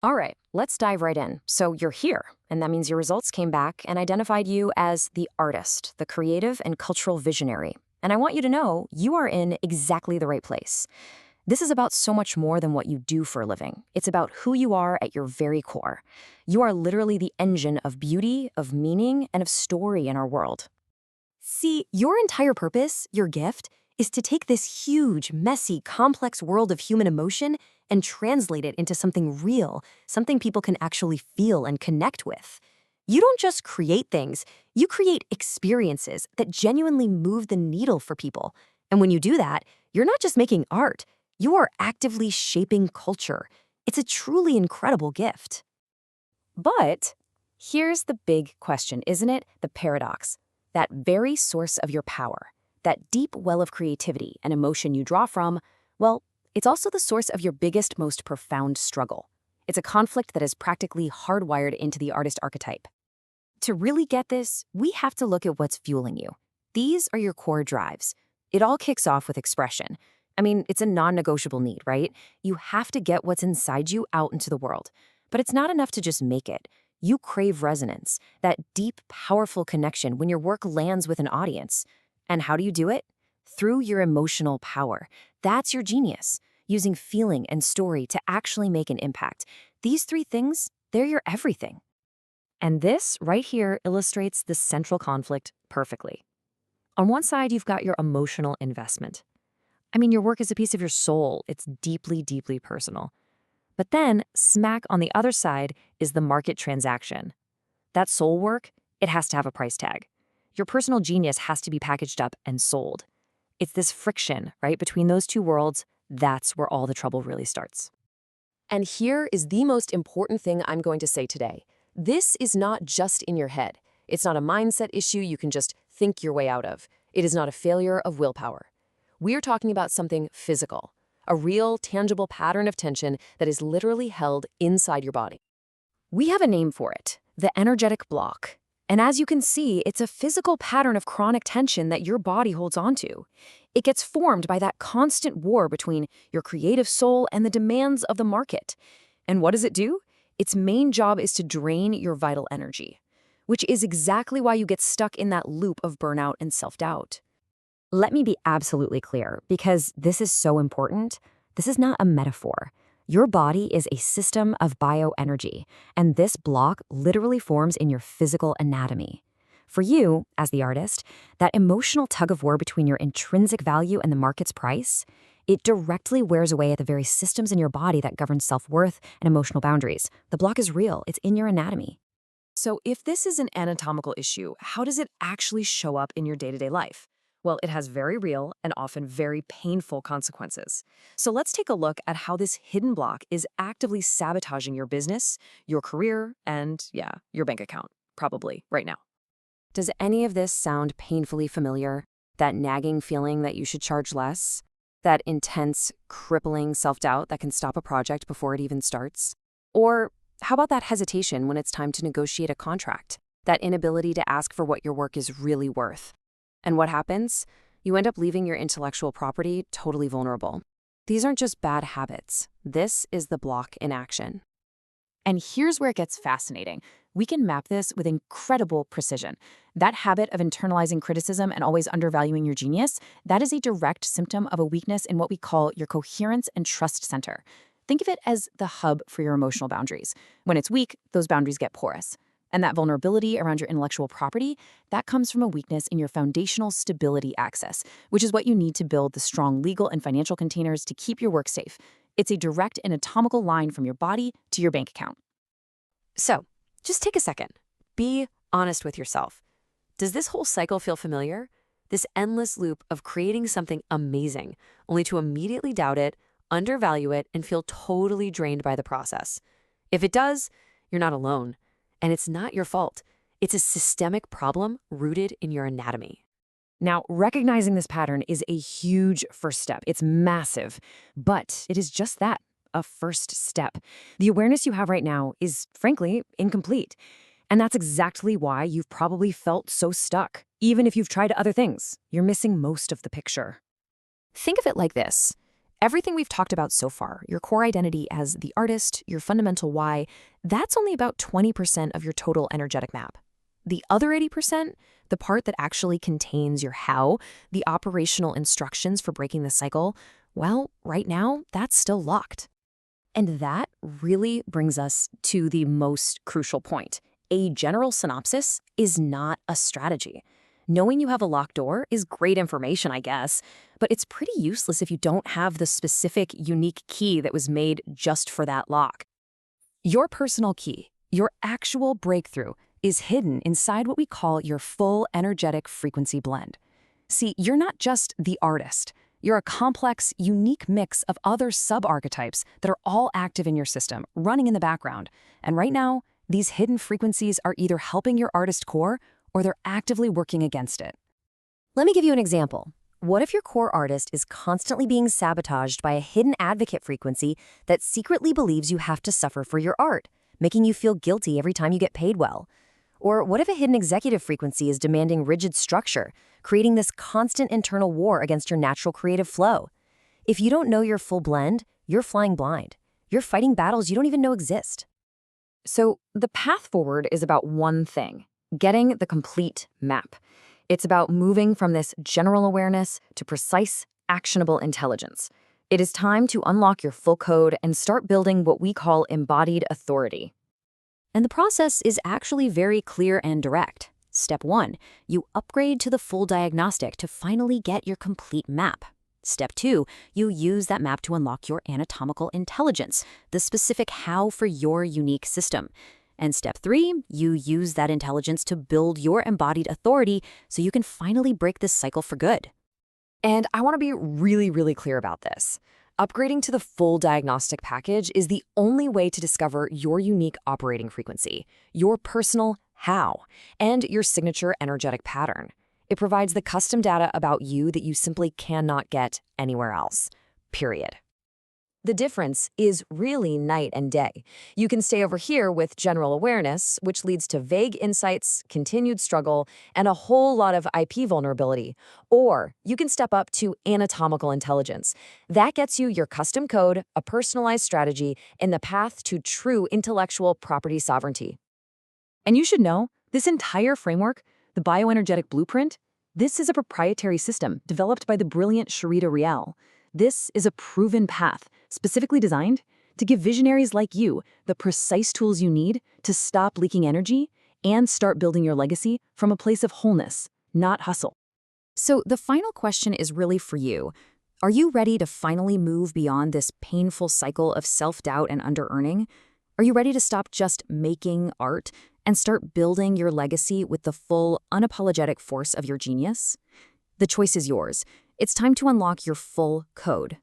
All right, let's dive right in. So you're here, and that means your results came back and identified you as the artist, the creative and cultural visionary. And I want you to know you are in exactly the right place. This is about so much more than what you do for a living. It's about who you are at your very core. You are literally the engine of beauty, of meaning, and of story in our world. See, your entire purpose, your gift, is to take this huge, messy, complex world of human emotion and translate it into something real, something people can actually feel and connect with. You don't just create things, you create experiences that genuinely move the needle for people. And when you do that, you're not just making art, you are actively shaping culture. It's a truly incredible gift. But here's the big question, isn't it? The paradox. That very source of your power, that deep well of creativity and emotion you draw from, well, it's also the source of your biggest, most profound struggle. It's a conflict that is practically hardwired into the artist archetype. To really get this, we have to look at what's fueling you. These are your core drives. It all kicks off with expression. I mean, it's a non-negotiable need, right? You have to get what's inside you out into the world. But it's not enough to just make it. You crave resonance, that deep, powerful connection when your work lands with an audience. And how do you do it? Through your emotional power. That's your genius, using feeling and story to actually make an impact. These three things, they're your everything. And this right here illustrates the central conflict perfectly. On one side, you've got your emotional investment. I mean, your work is a piece of your soul. It's deeply, deeply personal. But then, smack on the other side is the market transaction. That soul work, it has to have a price tag. Your personal genius has to be packaged up and sold. It's this friction, right, between those two worlds. That's where all the trouble really starts. And here is the most important thing I'm going to say today. This is not just in your head. It's not a mindset issue you can just think your way out of. It is not a failure of willpower. We're talking about something physical, a real, tangible pattern of tension that is literally held inside your body. We have a name for it, the energetic block. And as you can see, it's a physical pattern of chronic tension that your body holds onto. It gets formed by that constant war between your creative soul and the demands of the market. And what does it do? Its main job is to drain your vital energy, which is exactly why you get stuck in that loop of burnout and self-doubt. Let me be absolutely clear, because this is so important. This is not a metaphor. Your body is a system of bioenergy, and this block literally forms in your physical anatomy. For you, as the artist, that emotional tug-of-war between your intrinsic value and the market's price, it directly wears away at the very systems in your body that govern self-worth and emotional boundaries. The block is real. It's in your anatomy. So if this is an anatomical issue, how does it actually show up in your day-to-day life? Well, it has very real and often very painful consequences. So let's take a look at how this hidden block is actively sabotaging your business, your career, and, yeah, your bank account, probably right now. Does any of this sound painfully familiar? That nagging feeling that you should charge less? That intense, crippling self-doubt that can stop a project before it even starts? Or how about that hesitation when it's time to negotiate a contract? That inability to ask for what your work is really worth? And what happens? You end up leaving your intellectual property totally vulnerable. These aren't just bad habits. This is the block in action. And here's where it gets fascinating. We can map this with incredible precision. That habit of internalizing criticism and always undervaluing your genius, that is a direct symptom of a weakness in what we call your Coherence and Trust Center. Think of it as the hub for your emotional boundaries. When it's weak, those boundaries get porous. And that vulnerability around your intellectual property, that comes from a weakness in your foundational stability axis, which is what you need to build the strong legal and financial containers to keep your work safe. It's a direct anatomical line from your body to your bank account. So, just take a second. Be honest with yourself. Does this whole cycle feel familiar? This endless loop of creating something amazing, only to immediately doubt it, undervalue it, and feel totally drained by the process. If it does, you're not alone. And it's not your fault. It's a systemic problem rooted in your anatomy. Now, recognizing this pattern is a huge first step. It's massive, but it is just that, a first step. The awareness you have right now is, frankly, incomplete. And that's exactly why you've probably felt so stuck. Even if you've tried other things, you're missing most of the picture. Think of it like this. Everything we've talked about so far, your core identity as the artist, your fundamental why, that's only about 20% of your total energetic map. The other 80%, the part that actually contains your how, the operational instructions for breaking the cycle, well, right now, that's still locked. And that really brings us to the most crucial point. A general synopsis is not a strategy. Knowing you have a locked door is great information, I guess, but it's pretty useless if you don't have the specific, unique key that was made just for that lock. Your personal key, your actual breakthrough, is hidden inside what we call your full energetic frequency blend. See, you're not just the artist. You're a complex, unique mix of other sub-archetypes that are all active in your system, running in the background. And right now, these hidden frequencies are either helping your artist core or they're actively working against it. Let me give you an example. What if your core artist is constantly being sabotaged by a hidden advocate frequency that secretly believes you have to suffer for your art, making you feel guilty every time you get paid well? Or what if a hidden executive frequency is demanding rigid structure, creating this constant internal war against your natural creative flow? If you don't know your full blend, you're flying blind. You're fighting battles you don't even know exist. So the path forward is about one thing: getting the complete map. It's about moving from this general awareness to precise, actionable intelligence. It is time to unlock your full code and start building what we call embodied authority. And the process is actually very clear and direct. Step 1, you upgrade to the full diagnostic to finally get your complete map. Step 2, you use that map to unlock your anatomical intelligence, the specific how for your unique system. And step 3, you use that intelligence to build your embodied authority so you can finally break this cycle for good. And I want to be really, really clear about this. Upgrading to the full diagnostic package is the only way to discover your unique operating frequency, your personal how, and your signature energetic pattern. It provides the custom data about you that you simply cannot get anywhere else, period. The difference is really night and day. You can stay over here with general awareness, which leads to vague insights, continued struggle, and a whole lot of IP vulnerability. Or you can step up to anatomical intelligence. That gets you your custom code, a personalized strategy, and the path to true intellectual property sovereignty. And you should know, this entire framework, the Bioenergetic Blueprint, this is a proprietary system developed by the brilliant Charita Ra'él. This is a proven path, specifically designed to give visionaries like you the precise tools you need to stop leaking energy and start building your legacy from a place of wholeness, not hustle. So the final question is really for you. Are you ready to finally move beyond this painful cycle of self-doubt and under-earning? Are you ready to stop just making art and start building your legacy with the full, unapologetic force of your genius? The choice is yours. It's time to unlock your full code.